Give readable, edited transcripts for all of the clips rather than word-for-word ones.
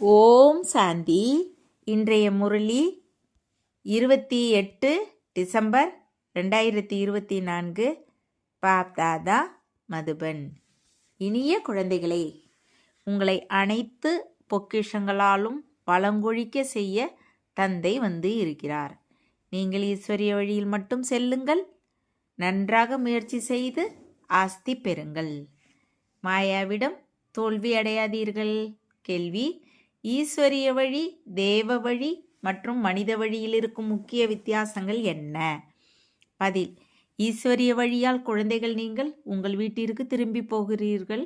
ஓம் சாந்தி. இன்றைய முரளி 28 டிசம்பர் 2024. பாப்தாதா மதுபன். இனிய குழந்தைகளே, உங்களை அனைத்து பொக்கிஷங்களாலும் வளங்கொழிக்க செய்ய தந்தை வந்து இருக்கிறார். நீங்கள் ஈஸ்வரிய வழியில் மட்டும் செல்லுங்கள். நன்றாக முயற்சி செய்து ஆஸ்தி பெறுங்கள். மாயாவிடம் தோல்வி அடையாதீர்கள். கேள்வி: ஈஸ்வரிய வழி, தேவ வழி மற்றும் மனித வழியில் இருக்கும் முக்கிய வித்தியாசங்கள் என்ன? பதில்: ஈஸ்வரிய வழியால் குழந்தைகள் நீங்கள் உங்கள் வீட்டிற்கு திரும்பி போகிறீர்கள்.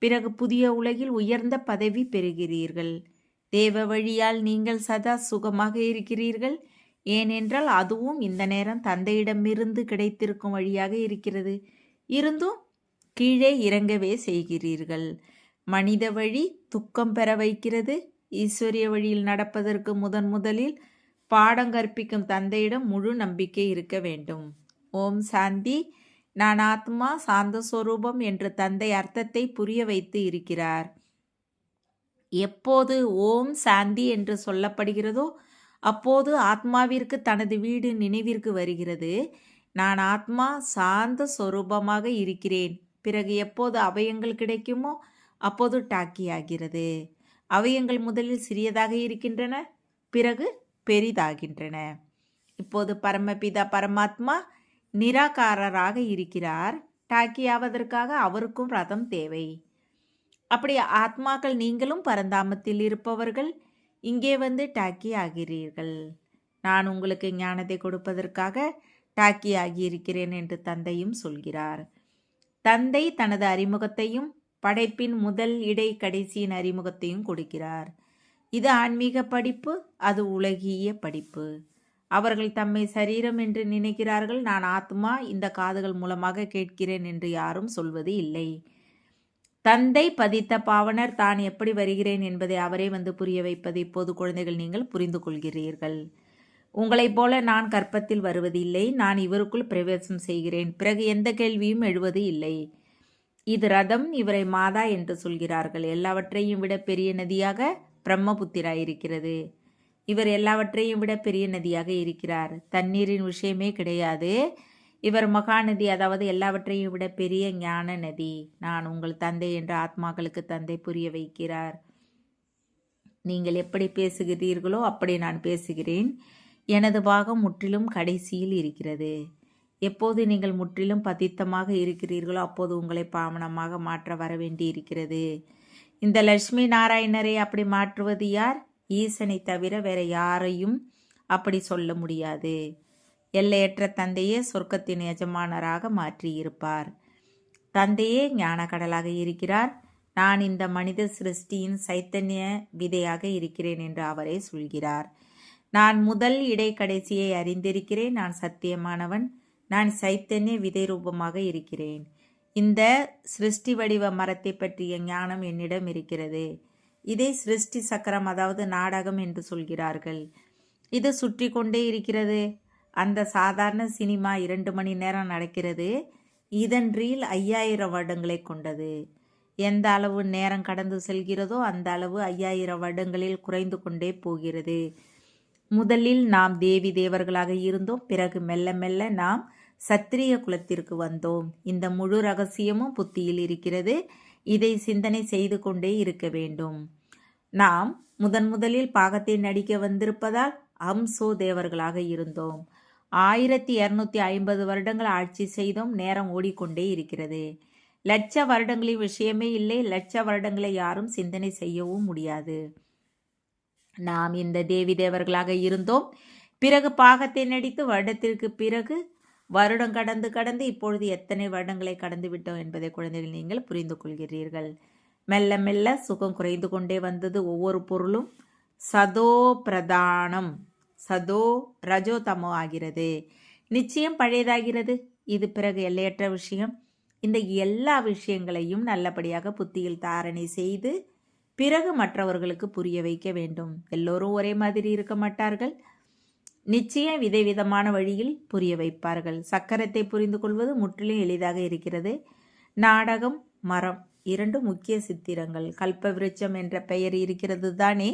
பிறகு புதிய உலகில் உயர்ந்த பதவி பெறுகிறீர்கள். தேவ வழியால் நீங்கள் சதா சுகமாக இருக்கிறீர்கள். ஏனென்றால் அதுவும் இந்த நேரம் தந்தையிடமிருந்து கிடைத்திருக்கும் வழியாக இருக்கிறது. இருந்தும் கீழே இறங்கவே செய்கிறீர்கள். மனித வழி துக்கம் பெற வைக்கிறது. ஈஸ்வரிய வழியில் நடப்பதற்கு முதலில் பாடம் கற்பிக்கும் தந்தையிடம் முழு நம்பிக்கை இருக்க வேண்டும். ஓம் சாந்தி. நான் ஆத்மா சாந்த ஸ்வரூபம் என்று தந்தை அர்த்தத்தை புரிய வைத்து இருக்கிறார். எப்போது ஓம் சாந்தி என்று சொல்லப்படுகிறதோ அப்போது ஆத்மாவிற்கு தனது வீடு நினைவிற்கு வருகிறது. நான் ஆத்மா சாந்த ஸ்வரூபமாக இருக்கிறேன். பிறகு எப்போது அபயங்கள் கிடைக்குமோ அப்போது டாக்கி ஆகிறது. அவயங்கள் முதலில் சிறியதாக இருக்கின்றன, பிறகு பெரிதாகின்றன. இப்போது பரமபிதா பரமாத்மா நிராகாரராக இருக்கிறார். டாக்கி ஆவதற்காக அவருக்கும் ரதம் தேவை. அப்படி ஆத்மாக்கள் நீங்களும் பரந்தாமத்தில் இருப்பவர்கள் இங்கே வந்து டாக்கி ஆகிறீர்கள். நான் உங்களுக்கு ஞானத்தை கொடுப்பதற்காக டாக்கி ஆகியிருக்கிறேன் என்று தந்தையும் சொல்கிறார். தந்தை தனது அறிமுகத்தையும் படைப்பின் முதல் இடை கடைசியின் அறிமுகத்தையும் கொடுக்கிறார். இது ஆன்மீக படிப்பு, அது உலகிய படிப்பு. அவர்கள் தம்மை சரீரம் என்று நினைக்கிறார்கள். நான் ஆத்மா, இந்த காதுகள் மூலமாக கேட்கிறேன் என்று யாரும் சொல்வது இல்லை. தந்தை பதித்த பாவனர் தான் எப்படி வருகிறேன் என்பதை அவரே வந்து புரிய வைப்பது இப்போது குழந்தைகள் நீங்கள் புரிந்து கொள்கிறீர்கள். உங்களைப் போல நான் கற்பத்தில் வருவதில்லை. நான் இவருக்குள் பிரவேசம் செய்கிறேன். பிறகு எந்த கேள்வியும் எழுவது இல்லை. இது ரதம். இவரை மாதா என்று சொல்கிறார்கள். எல்லாவற்றையும் விட பெரிய நதியாக பிரம்மபுத்திரா இருக்கிறது. இவர் எல்லாவற்றையும் விட பெரிய நதியாக இருக்கிறார். தண்ணீரின் விஷயமே கிடையாது. இவர் மகாநதி, அதாவது எல்லாவற்றையும் விட பெரிய ஞான நதி. நான் உங்கள் தந்தை என்ற ஆத்மாக்களுக்கு தந்தை புரிய வைக்கிறார். நீங்கள் எப்படி பேசுகிறீர்களோ அப்படி நான் பேசுகிறேன். எனது பாகம் முற்றிலும் கடைசியில் இருக்கிறது. எப்போது நீங்கள் முற்றிலும் பதித்தமாக இருக்கிறீர்களோ அப்போது உங்களை பாவனமாக மாற்ற வர வேண்டி இருக்கிறது. இந்த லட்சுமி நாராயணரை அப்படி மாற்றுவது யார்? ஈசனை தவிர வேற யாரையும் அப்படி சொல்ல முடியாது. எல்லையற்ற தந்தையே சொர்க்கத்தின் எஜமானராக மாற்றியிருப்பார். தந்தையே ஞான கடலாக இருக்கிறார். நான் இந்த மனித சிருஷ்டியின் சைத்தன்ய விதையாக இருக்கிறேன் என்று அவரே சொல்கிறார். நான் முதல் இடை கடைசியை அறிந்திருக்கிறேன். நான் சத்தியமானவன். நான் சைத்தன்ய விதை ரூபமாக இருக்கிறேன். இந்த சிருஷ்டி வடிவ மரத்தை பற்றிய ஞானம் என்னிடம் இருக்கிறது. இதை சிருஷ்டி சக்கரம், அதாவது நாடகம் என்று சொல்கிறார்கள். இது சுற்றி கொண்டே இருக்கிறது. அந்த சாதாரண சினிமா 2 மணி நேரம் நடக்கிறது. இதன் ரீல் 5000 வருடங்களை கொண்டது. எந்த அளவு நேரம் கடந்து செல்கிறதோ அந்த அளவு 5000 வருடங்களில் குறைந்து கொண்டே போகிறது. முதலில் நாம் தேவி தேவர்களாக இருந்தோம். பிறகு மெல்ல மெல்ல நாம் சத்திரிய குலத்திற்கு வந்தோம். இந்த முழு ரகசியமும் புத்தியில் இருக்கிறது. இதை சிந்தனை செய்து கொண்டே இருக்க வேண்டும். நாம் முதலில் பாகத்தை நடிக்க வந்திருப்பதால் அம்சோ தேவர்களாக இருந்தோம். 1250 வருடங்கள் ஆட்சி செய்தோம். நேரம் ஓடிக்கொண்டே இருக்கிறது. லட்ச வருடங்களின் விஷயமே இல்லை. லட்ச வருடங்களை யாரும் சிந்தனை செய்யவும் முடியாது. நாம் இந்த தேவி தேவர்களாக இருந்தோம். பிறகு பாகத்தை நடித்து வருடத்திற்கு பிறகு வருடம் கடந்து இப்பொழுது எத்தனை வருடங்களை கடந்து விட்டோம் என்பதை குழந்தைகள் நீங்கள் புரிந்து கொள்கிறீர்கள். மெல்ல மெல்ல சுகம் குறைந்து கொண்டே வந்தது. ஒவ்வொரு பொருளும் சதோ பிரதானம், சதோ ரஜோ தமோ ஆகிறது. நிச்சயம் பழையதாகிறது. இது பிறகு எல்லையற்ற விஷயம். இந்த எல்லா விஷயங்களையும் நல்லபடியாக புத்தியில் தாரணை செய்து பிறகு மற்றவர்களுக்கு புரிய வைக்க வேண்டும். எல்லோரும் ஒரே மாதிரி இருக்க மாட்டார்கள். நிச்சயம் விதவிதமான வழியில் புரிய வைப்பார்கள். சக்கரத்தை புரிந்து கொள்வது முற்றிலும் எளிதாக இருக்கிறது. நாடகம் மரம், 2 முக்கிய சித்திரங்கள். கல்ப விருட்சம் என்ற பெயர் இருக்கிறது தானே.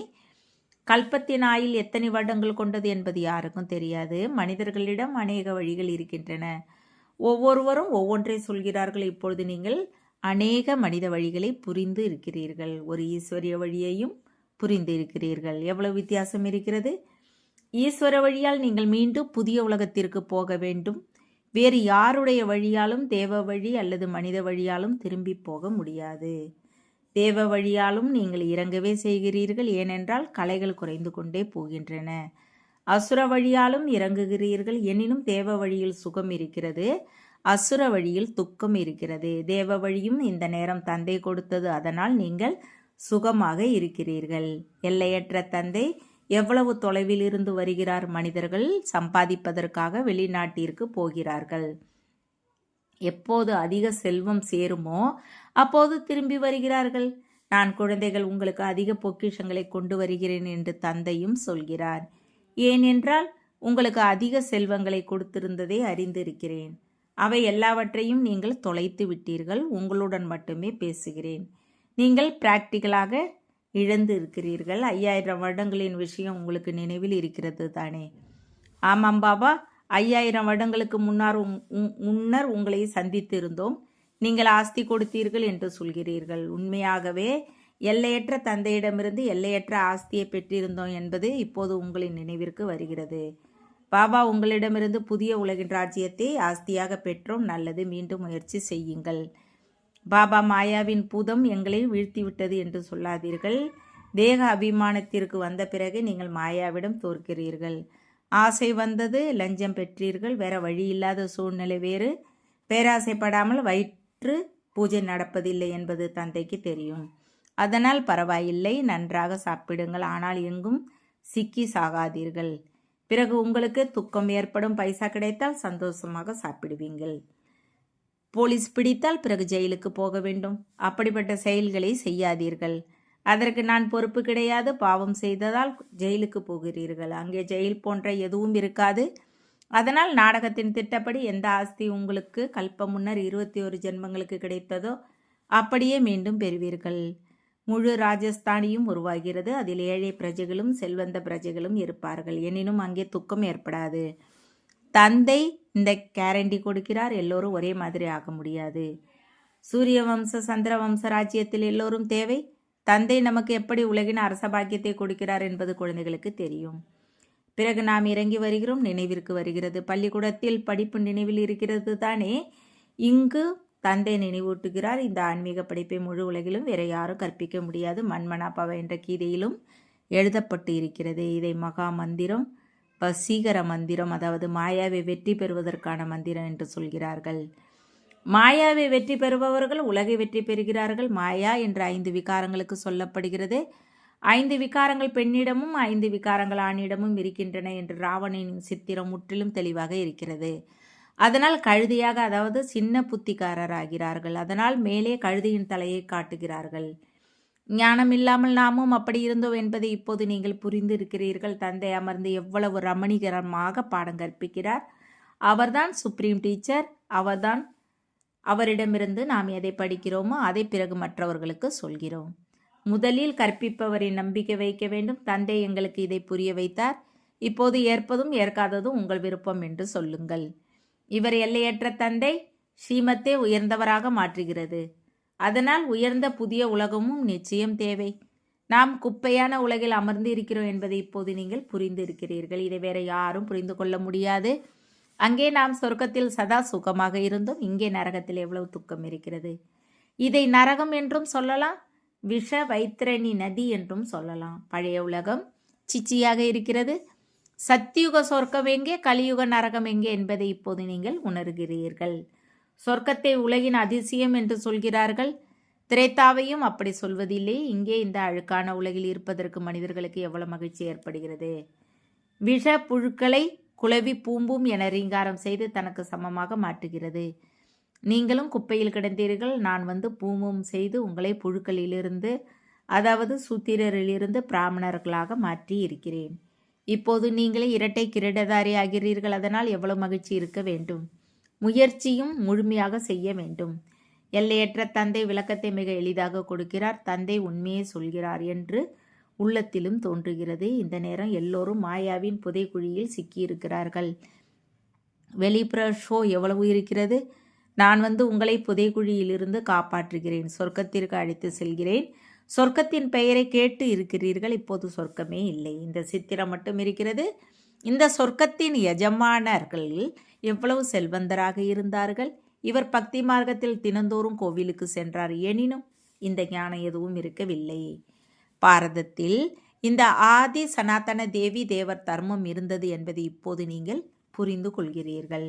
கல்பத்தின் ஆயுள் எத்தனை வருடங்கள் கொண்டது என்பது யாருக்கும் தெரியாது. மனிதர்களிடம் அநேக வழிகள் இருக்கின்றன. ஒவ்வொருவரும் ஒவ்வொன்றை சொல்கிறார்கள். இப்பொழுது நீங்கள் அநேக மனித வழிகளை புரிந்து இருக்கிறீர்கள். ஒரு ஈஸ்வரிய வழியையும் புரிந்து இருக்கிறீர்கள். எவ்வளவு வித்தியாசம் இருக்கிறது. ஈஸ்வர வழியால் நீங்கள் மீண்டும் புதிய உலகத்திற்கு போக வேண்டும். வேறு யாருடைய வழியாலும், தேவ வழி அல்லது மனித வழியாலும் திரும்பி போக முடியாது. தேவ வழியாலும் நீங்கள் இறங்கவே செய்கிறீர்கள், ஏனென்றால் கலைகள் குறைந்து கொண்டே போகின்றன. அசுர வழியாலும் இறங்குகிறீர்கள், எனினும் தேவ வழியில் சுகம் இருக்கிறது, அசுர வழியில் துக்கம் இருக்கிறது. தேவ வழியும் இந்த நேரம் தந்தை கொடுத்தது, அதனால் நீங்கள் சுகமாக இருக்கிறீர்கள். எல்லையற்ற தந்தை எவ்வளவு தொலைவில் இருந்து வருகிறார். மனிதர்கள் சம்பாதிப்பதற்காக வெளிநாட்டிற்கு போகிறார்கள். எப்போது அதிக செல்வம் சேருமோ அப்போது திரும்பி வருகிறார்கள். நான் குழந்தைகள் உங்களுக்கு அதிக பொக்கிஷங்களை கொண்டு வருகிறேன் என்று தந்தையும் சொல்கிறார். ஏனென்றால் உங்களுக்கு அதிக செல்வங்களை கொடுத்திருந்ததை அறிந்திருக்கிறேன். அவை எல்லாவற்றையும் நீங்கள் தொலைத்து விட்டீர்கள். உங்களுடன் மட்டுமே பேசுகிறேன். நீங்கள் பிராக்டிக்கலாக இழந்து இருக்கிறீர்கள். 5000 வருடங்களின் விஷயம் உங்களுக்கு நினைவில் இருக்கிறது தானே. ஆமாம் பாபா, 5000 வருடங்களுக்கு முன்னர் உங்களை சந்தித்து இருந்தோம். நீங்கள் ஆஸ்தி கொடுத்தீர்கள் என்று சொல்கிறீர்கள். உண்மையாகவே எல்லையற்ற தந்தையிடமிருந்து எல்லையற்ற ஆஸ்தியை பெற்றிருந்தோம் என்பது இப்போது உங்களின் நினைவிற்கு வருகிறது. பாபா, உங்களிடமிருந்து புதிய உலகின் ராஜ்யத்தை ஆஸ்தியாக பெற்றோம். நல்லது, மீண்டும் முயற்சி செய்யுங்கள். பாபா, மாயாவின் பூதம் எங்களை வீழ்த்திவிட்டது என்று சொல்லாதீர்கள். தேக அபிமானத்திற்கு வந்த பிறகு நீங்கள் மாயாவிடம் தோற்கிறீர்கள். ஆசை வந்தது, லஞ்சம் பெற்றீர்கள், வேற வழி இல்லாத சூழ்நிலை வேறு. பேராசைப்படாமல் வயிற்று பூஜை நடப்பதில்லை என்பது தந்தைக்கு தெரியும். அதனால் பரவாயில்லை, நன்றாக சாப்பிடுங்கள், ஆனால் எங்கும் சிக்கி சாகாதீர்கள். பிறகு உங்களுக்கு துக்கம் ஏற்படும். பைசா கிடைத்தால் சந்தோஷமாக சாப்பிடுவீங்கள். போலீஸ் பிடித்தால் பிறகு ஜெயிலுக்கு போக வேண்டும். அப்படிப்பட்ட செயல்களை செய்யாதீர்கள். அதற்கு நான் பொறுப்பு கிடையாது. பாவம் செய்ததால் ஜெயிலுக்கு போகிறீர்கள். அங்கே ஜெயில் போன்ற எதுவும் இருக்காது. அதனால் நாடகத்தின் திட்டப்படி எந்த ஆஸ்தி உங்களுக்கு கல்ப முன்னர் 21 ஜென்மங்களுக்கு கிடைத்ததோ அப்படியே மீண்டும் பெறுவீர்கள். முழு ராஜஸ்தானியும் உருவாகிறது. அதில் ஏழை பிரஜைகளும் செல்வந்த பிரஜைகளும் இருப்பார்கள். எனினும் அங்கே துக்கம் ஏற்படாது. தந்தை இந்த கேரண்டி கொடுக்கிறார். எல்லோரும் ஒரே மாதிரி ஆக முடியாது. சூரிய வம்ச சந்திர வம்ச ராஜ்யத்தில் எல்லோரும் தேவை. தந்தை நமக்கு எப்படி உலகின் அரச பாக்கியத்தை கொடுக்கிறார் என்பது குழந்தைகளுக்கு தெரியும். பிறகு நாம் இறங்கி வருகிறோம். நினைவிற்கு வருகிறது. பள்ளிக்கூடத்தில் படிப்பு நினைவில் இருக்கிறது தானே. இங்கு தந்தை நினைவூட்டுகிறார். இந்த ஆன்மீக படிப்பை முழு உலகிலும் வேற யாரும் கற்பிக்க முடியாது. மன்மனாபவ என்ற கீதையிலும் எழுதப்பட்டு இருக்கிறது. இதை மகா மந்திரம், வசீகர மந்திரம், அதாவது மாயாவை வெற்றி பெறுவதற்கான மந்திரம் என்று சொல்கிறார்கள். மாயாவை வெற்றி பெறுபவர்கள் உலகை வெற்றி பெறுகிறார்கள். மாயா என்ற 5 விகாரங்களுக்கு சொல்லப்படுகிறது. 5 விகாரங்கள் பெண்ணிடமும் 5 விகாரங்கள் ஆணிடமும் இருக்கின்றன என்று ராவணனின் சித்திரம் முற்றிலும் தெளிவாக இருக்கிறது. அதனால் கழுதையாக, அதாவது சின்ன புத்திக்காரராகிறார்கள். அதனால் மேலே கழுதையின் தலையை காட்டுகிறார்கள். ஞானம் இல்லாமல் நாமும் அப்படி இருந்தோம் என்பதை இப்போது நீங்கள் புரிந்து இருக்கிறீர்கள். தந்தை அமர்ந்து எவ்வளவு ரமணீகரமாக பாடம் கற்பிக்கிறார். அவர்தான் சுப்ரீம் டீச்சர். அவரிடமிருந்து நாம் எதை படிக்கிறோமோ அதை பிறகு மற்றவர்களுக்கு சொல்கிறோம். முதலில் கற்பிப்பவரின் நம்பிக்கை வைக்க வேண்டும். தந்தை எங்களுக்கு இதை புரிய வைத்தார். இப்போது ஏற்பதும் ஏற்காததும் உங்கள் விருப்பம் என்று சொல்லுங்கள். இவர் எல்லையற்ற தந்தை. ஸ்ரீமத்தை உயர்ந்தவராக மாற்றுகிறது. அதனால் உயர்ந்த புதிய உலகமும் நிச்சயம் தேவை. நாம் குப்பையான உலகில் அமர்ந்து இருக்கிறோம் என்பதை இப்போது நீங்கள் புரிந்து இருக்கிறீர்கள். இதை வேற யாரும் புரிந்து கொள்ள முடியாது. அங்கே நாம் சொர்க்கத்தில் சதா சுகமாக இருந்தோம். இங்கே நரகத்தில் எவ்வளவு துக்கம் இருக்கிறது. இதை நரகம் என்றும் சொல்லலாம், விஷ வைத்திரணி நதி என்றும் சொல்லலாம். பழைய உலகம் சிச்சியாக இருக்கிறது. சத்தியுக சொர்க்கம் எங்கே, கலியுக நரகம் எங்கே என்பதை இப்போது நீங்கள் உணர்கிறீர்கள். சொர்க்கத்தை உலகின் அதிசயம் என்று சொல்கிறார்கள். திரேத்தாவையும் அப்படி சொல்வதில்லை. இங்கே இந்த அழுக்கான உலகில் இருப்பதற்கு மனிதர்களுக்கு எவ்வளவு மகிழ்ச்சி ஏற்படுகிறது. விஷ புழுக்களை குளவி பூம்பும் என ரீங்காரம் செய்து தனக்கு சமமாக மாற்றுகிறது. நீங்களும் குப்பையில் கிடந்தீர்கள். நான் வந்து பூமும் செய்து உங்களை புழுக்களிலிருந்து, அதாவது சூத்திரரிலிருந்து பிராமணர்களாக மாற்றி இருக்கிறேன். இப்போது நீங்களே இரட்டை கிரீடதாரி ஆகிறீர்கள். அதனால் எவ்வளவு மகிழ்ச்சி இருக்க வேண்டும். முயற்சியும் முழுமையாக செய்ய வேண்டும். எல்லையற்ற தந்தை விளக்கத்தை மிக எளிதாக கொடுக்கிறார். தந்தை உண்மையை சொல்கிறார் என்று உள்ளத்திலும் தோன்றுகிறது. இந்த நேரம் எல்லோரும் மாயாவின் புதைக்குழியில் சிக்கியிருக்கிறார்கள். வெளிப்புற ஷோ எவ்வளவு இருக்கிறது. நான் உங்களை புதைக்குழியிலிருந்து காப்பாற்றுகிறேன், சொர்க்கத்திற்கு அழைத்து செல்கிறேன். சொர்க்கத்தின் பெயரை கேட்டு இருக்கிறீர்கள், இப்போது சொர்க்கமே இல்லை, இந்த சித்திரம் மட்டும் இருக்கிறது. இந்த சொர்க்கத்தின் எஜமானர்கள் எவ்வளவு செல்வந்தராக இருந்தார்கள். இவர் பக்தி மார்க்கத்தில் தினந்தோறும் கோவிலுக்கு சென்றார். எனினும் இந்த ஞானம் எதுவும் இருக்கவில்லை. பாரதத்தில் இந்த ஆதி சனாதன தேவி தேவர் தர்மம் இருந்தது என்பதை இப்போது நீங்கள் புரிந்து கொள்கிறீர்கள்.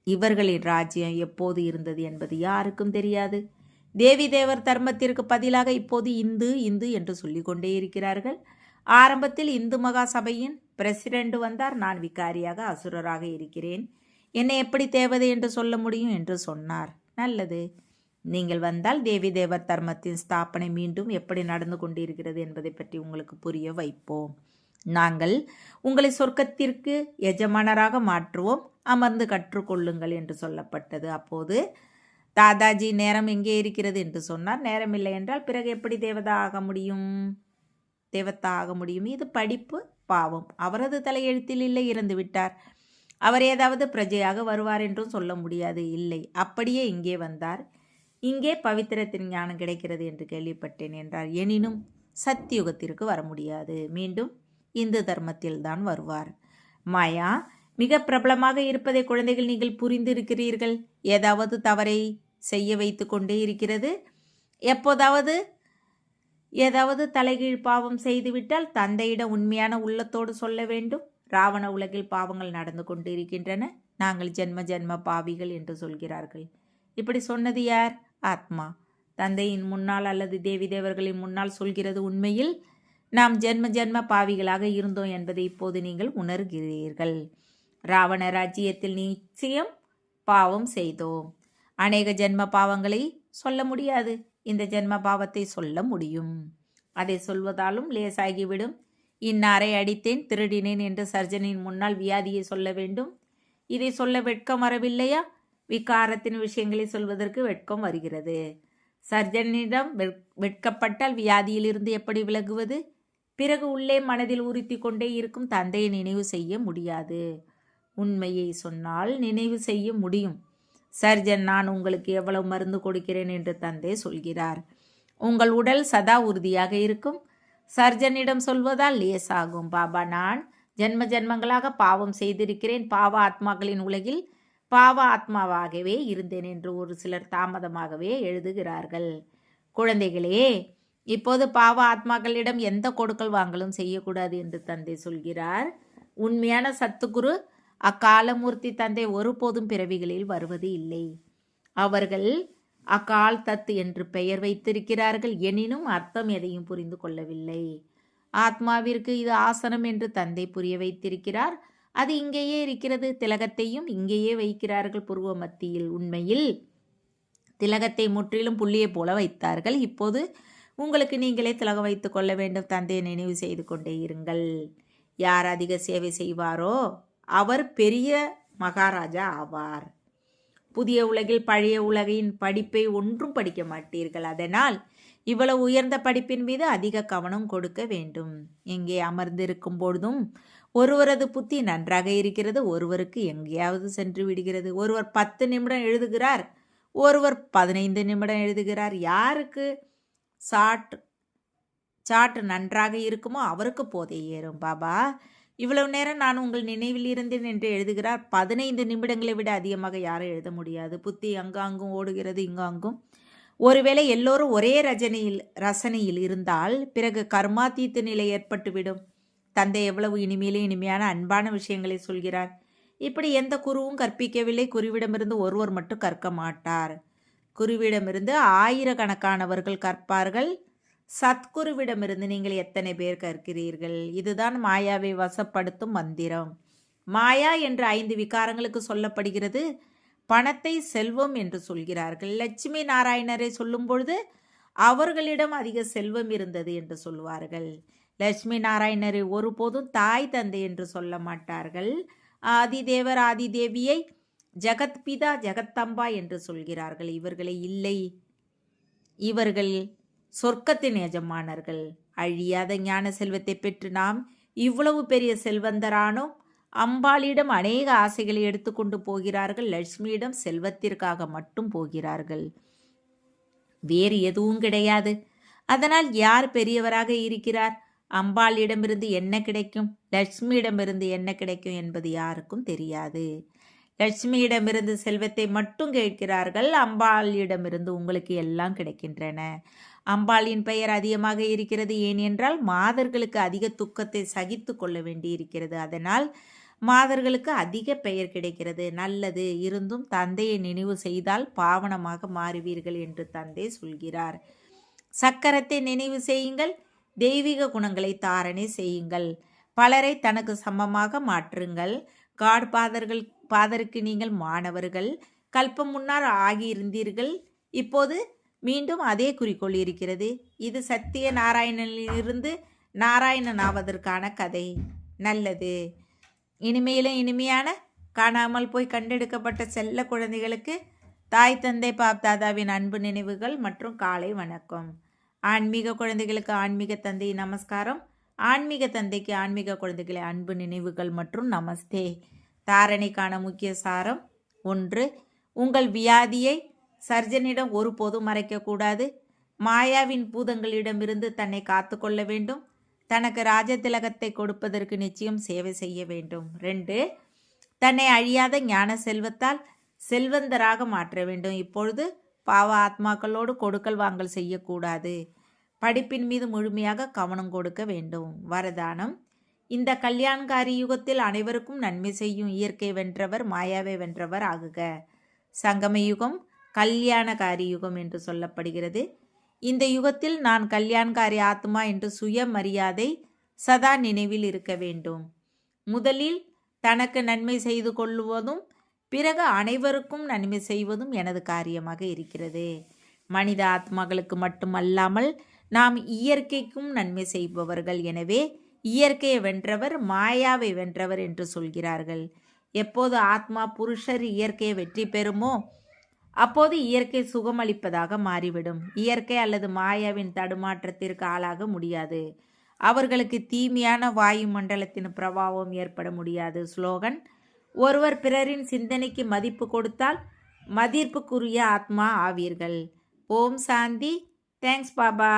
இவர்களின் ராஜ்யம் எப்போது இருந்தது என்பது யாருக்கும் தெரியாது. தேவி தேவர் தர்மத்திற்கு பதிலாக இப்போது இந்து இந்து என்று சொல்லிக்கொண்டே இருக்கிறார்கள். ஆரம்பத்தில் இந்து மகா சபையின் பிரசிடென்ட் வந்தார். நான் விகாரியாக அசுரராக இருக்கிறேன், என்னை எப்படி தேவதை என்று சொல்ல முடியும் என்று சொன்னார். நல்லது, நீங்கள் வந்தால் தேவி தேவர் தர்மத்தின் ஸ்தாபனை மீண்டும் எப்படி நடந்து கொண்டிருக்கிறது என்பதை பற்றி உங்களுக்கு புரிய வைப்போம். நாங்கள் உங்களை சொர்க்கத்திற்கு எஜமானராக மாற்றுவோம், அமர்ந்து கற்றுக்கொள்ளுங்கள் என்று சொல்லப்பட்டது. அப்போது தாதாஜி நேரம் எங்கே இருக்கிறது என்று சொன்னார். நேரம் இல்லை என்றால் பிறகு எப்படி தேவதா ஆக முடியும்? இது படிப்பு பாவம். அவரது தலையெழுத்தில் இல்லை, இறந்து விட்டார். அவர் ஏதாவது பிரஜையாக வருவார் என்றும் சொல்ல முடியாது. இல்லை, அப்படியே இங்கே வந்தார். இங்கே பவித்திரத்தின் ஞானம் கிடைக்கிறது என்று கேள்விப்பட்டேன் என்றார். எனினும் சத்தியுகத்திற்கு வர முடியாது, மீண்டும் இந்து தர்மத்தில் தான் வருவார். மாயா மிக பிரபலமாக இருப்பதை குழந்தைகள் நீங்கள் புரிந்து இருக்கிறீர்கள். ஏதாவது தவறை செய்ய வைத்து கொண்டே இருக்கிறது. எப்போதாவது ஏதாவது தலைகீழ் பாவம் செய்துவிட்டால் தந்தையிடம் உண்மையான உள்ளத்தோடு சொல்ல வேண்டும். ராவண உலகில் பாவங்கள் நடந்து கொண்டு இருக்கின்றன, நாங்கள் ஜென்ம ஜென்ம பாவிகள் என்று சொல்கிறார்கள். இப்படி சொன்னது யார்? ஆத்மா. தந்தையின் முன்னால் அல்லது தேவி தேவர்களின் முன்னால் சொல்கிறது உண்மையில் நாம் ஜென்ம ஜென்ம பாவிகளாக இருந்தோம் என்பதை இப்போது நீங்கள் உணர்கிறீர்கள். ராவண ராஜ்யத்தில் நிச்சயம் பாவம் செய்தோம். அநேக ஜென்ம பாவங்களை சொல்ல முடியாது, இந்த ஜென்ம பாவத்தை சொல்ல முடியும். அதை சொல்வதாலும் லேசாகிவிடும். இன்னாரை அடித்தேன், திருடினேன் என்று சர்ஜனின் முன்னால் வியாதியை சொல்ல வேண்டும். இதை சொல்ல வெட்கம் வரவில்லையா? விகாரத்தின் விஷயங்களை சொல்வதற்கு வெட்கம் வருகிறது. சர்ஜனிடம் வெட்கப்பட்டால் வியாதியிலிருந்து எப்படி விலகுவது? பிறகு உள்ளே மனதில் உறுத்தி கொண்டே இருக்கும் தந்தையை நினைவு செய்ய முடியாது. உண்மையை சொன்னால் நினைவு செய்ய முடியும். சர்ஜன், நான் உங்களுக்கு எவ்வளவு மருந்து கொடுக்கிறேன் என்று தந்தை சொல்கிறார். உங்கள் உடல் சதா உறுதியாக இருக்கும். சர்ஜனிடம் சொல்வதால் லேசாகும். பாபா, நான் ஜென்ம ஜென்மங்களாக பாவம் செய்திருக்கிறேன், பாவ ஆத்மாக்களின் உலகில் பாவ ஆத்மாவாகவே இருந்தேன் என்று ஒரு சிலர் தாமதமாகவே எழுதுகிறார்கள். குழந்தைகளே, இப்போது பாவ ஆத்மாக்களிடம் எந்த கொடுக்கல் வாங்கலும் செய்யக்கூடாது என்று தந்தை சொல்கிறார். உண்மையான சத்துகுரு அக்காலமூர்த்தி தந்தை ஒருபோதும் பிறவிகளில் வருவது இல்லை. அவர்கள் அகால் தத் என்று பெயர் வைத்திருக்கிறார்கள். எனினும் அர்த்தம் எதையும் புரிந்து கொள்ளவில்லை. ஆத்மாவிற்கு இது ஆசனம் என்று தந்தை புரிய வைத்திருக்கிறார். அது இங்கேயே இருக்கிறது. திலகத்தையும் இங்கேயே வைக்கிறார்கள், புருவ மத்தியில். உண்மையில் திலகத்தை முற்றிலும் புள்ளியை போல வைத்தார்கள். இப்போது உங்களுக்கு நீங்களே திலகம் வைத்துக் கொள்ள வேண்டும். தந்தையை நினைவு செய்து கொண்டே இருங்கள். யார் அதிக சேவை செய்வாரோ அவர் பெரிய மகாராஜா ஆவார். புதிய உலகில் பழைய உலகின் படிப்பை ஒன்றும் படிக்க மாட்டீர்கள். அதனால் இவ்வளவு உயர்ந்த படிப்பின் மீது அதிக கவனம் கொடுக்க வேண்டும். இங்கே அமர்ந்திருக்கும் பொழுதும் ஒருவரது புத்தி நன்றாக இருக்கிறது, ஒருவருக்கு எங்கேயாவது சென்று விடுகிறது. ஒருவர் 10 நிமிடம் எழுதுகிறார், ஒருவர் 15 நிமிடம் எழுதுகிறார். யாருக்கு சாட் நன்றாக இருக்குமோ அவருக்கு போதை ஏறும். பாபா, இவ்வளவு நேரம் நான் உங்கள் நினைவில் இருந்தேன் என்று எழுதுகிறார். 15 நிமிடங்களை விட அதிகமாக யாரும் எழுத முடியாது. புத்தி அங்கும் ஓடுகிறது, இங்கும். ஒருவேளை எல்லோரும் ஒரே ரசனையில் இருந்தால் பிறகு கர்மாதீத்து நிலை ஏற்பட்டுவிடும். தந்தை எவ்வளவு இனிமையான அன்பான விஷயங்களை சொல்கிறார். இப்படி எந்த குருவும் கற்பிக்கவில்லை. குருவிடமிருந்து ஒருவர் மட்டும் கற்க மாட்டார். குருவிடமிருந்து ஆயிரக்கணக்கானவர்கள் கற்பார்கள். சத்குருவிடமிருந்து நீங்கள் எத்தனை பேர் கற்கிறீர்கள்? இதுதான் மாயாவை வசப்படுத்தும் மந்திரம். மாயா என்று 5 விகாரங்களுக்கு சொல்லப்படுகிறது. பணத்தை செல்வம் என்று சொல்கிறார்கள். லட்சுமி நாராயணரை சொல்லும் பொழுது அவர்களிடம் அதிக செல்வம் இருந்தது என்று சொல்வார்கள். லட்சுமி நாராயணரை ஒருபோதும் தாய் தந்தை என்று சொல்ல மாட்டார்கள். ஆதிதேவர் ஆதிதேவியை ஜகத்பிதா ஜகத்தம்பா என்று சொல்கிறார்கள். இவர்களை இல்லை, இவர்கள் சொர்க்கத்தின் எஜமானர்கள். அழியாத ஞான செல்வத்தை பெற்று நாம் இவ்வளவு பெரிய செல்வந்தரானோம். அம்பாளிடம் அநேக ஆசைகளை எடுத்துக்கொண்டு போகிறார்கள். லட்சுமியிடம் செல்வத்திற்காக மட்டும் போகிறார்கள், வேறு எதுவும் கிடையாது. அதனால் யார் பெரியவராக இருக்கிறார்? அம்பாளிடமிருந்து என்ன கிடைக்கும், லட்சுமியிடமிருந்து என்ன கிடைக்கும் என்பது யாருக்கும் தெரியாது. லட்சுமியிடமிருந்து செல்வத்தை மட்டும் கேட்கிறார்கள். அம்பாளிடமிருந்து உங்களுக்கு எல்லாம் கிடைக்கின்றன. அம்பாளின் பெயர் அதிகமாக இருக்கிறது. ஏனென்றால் மாதர்களுக்கு அதிக துக்கத்தை சகித்து கொள்ள வேண்டி இருக்கிறது. அதனால் மாதர்களுக்கு அதிக பெயர் கிடைக்கிறது. நல்லது இருந்தும் தந்தையை நினைவு செய்தால் பாவனமாக மாறுவீர்கள் என்று தந்தை சொல்கிறார். சக்கரத்தை நினைவு செய்யுங்கள், தெய்வீக குணங்களை தாரணை செய்யுங்கள், பலரை தனக்கு சமமாக மாற்றுங்கள். காட் பாதருக்கு நீங்கள் மாணவர்கள். கல்பம் முன்னால் ஆகியிருந்தீர்கள், இப்போது மீண்டும் அதே குறிக்கோள் இருக்கிறது. இது சத்திய நாராயணனிலிருந்து நாராயணன் ஆவதற்கான கதை. நல்லது. இனிமையிலும் இனிமையான காணாமல் போய் கண்டெடுக்கப்பட்ட செல்ல குழந்தைகளுக்கு தாய் தந்தை பாப்தாதாவின் அன்பு நினைவுகள் மற்றும் காலை வணக்கம். ஆன்மீக குழந்தைகளுக்கு ஆன்மீக தந்தை நமஸ்காரம். ஆன்மீக தந்தைக்கு ஆன்மீக குழந்தைகளை அன்பு நினைவுகள் மற்றும் நமஸ்தே. தாரணைக்கான முக்கிய சாரம்: 1. உங்கள் வியாதியை சர்ஜனிடம் ஒருபோதும் மறைக்கக்கூடாது. மாயாவின் பூதங்களிடமிருந்து தன்னை காத்து கொள்ள வேண்டும். தனக்கு ராஜதிலகத்தை கொடுப்பதற்கு நிச்சயம் சேவை செய்ய வேண்டும். 2. தன்னை அழியாத ஞான செல்வத்தால் செல்வந்தராக மாற்ற வேண்டும். இப்பொழுது பாவ ஆத்மாக்களோடு கொடுக்கல் வாங்கல் செய்யக்கூடாது. படிப்பின் மீது முழுமையாக கவனம் கொடுக்க வேண்டும். வரதானம்: இந்த கல்யாண்காரி யுகத்தில் அனைவருக்கும் நன்மை செய்யும் இயற்கை வென்றவர், மாயாவை வென்றவர் ஆகுக. சங்கம யுகம் கல்யாணகாரி யுகம் என்று சொல்லப்படுகிறது. இந்த யுகத்தில் நான் கல்யாண்காரி ஆத்மா என்று சுயமரியாதை சதா நினைவில் இருக்க வேண்டும். முதலில் தனக்கு நன்மை செய்து கொள்வதும் பிறகு அனைவருக்கும் நன்மை செய்வதும் எனது காரியமாக இருக்கிறது. மனித ஆத்மாக்களுக்கு மட்டுமல்லாமல் நாம் இயற்கைக்கும் நன்மை செய்பவர்கள். எனவே இயற்கையை வென்றவர், மாயாவை வென்றவர் என்று சொல்கிறார்கள். எப்போது ஆத்மா புருஷர் இயற்கையை வெற்றி பெறுமோ அப்போது இயற்கை சுகமளிப்பதாக மாறிவிடும். இயற்கை அல்லது மாயாவின் தடுமாற்றத்திற்கு ஆளாக முடியாது. அவர்களுக்கு தீமையான வாயு மண்டலத்தின் பிரபாவம் ஏற்பட முடியாது. ஸ்லோகன்: ஒருவர் பிறரின் சிந்தனைக்கு மதிப்பு கொடுத்தால் மதிப்புக்குரிய ஆத்மா ஆவீர்கள். ஓம் சாந்தி. தேங்க்ஸ் பாபா.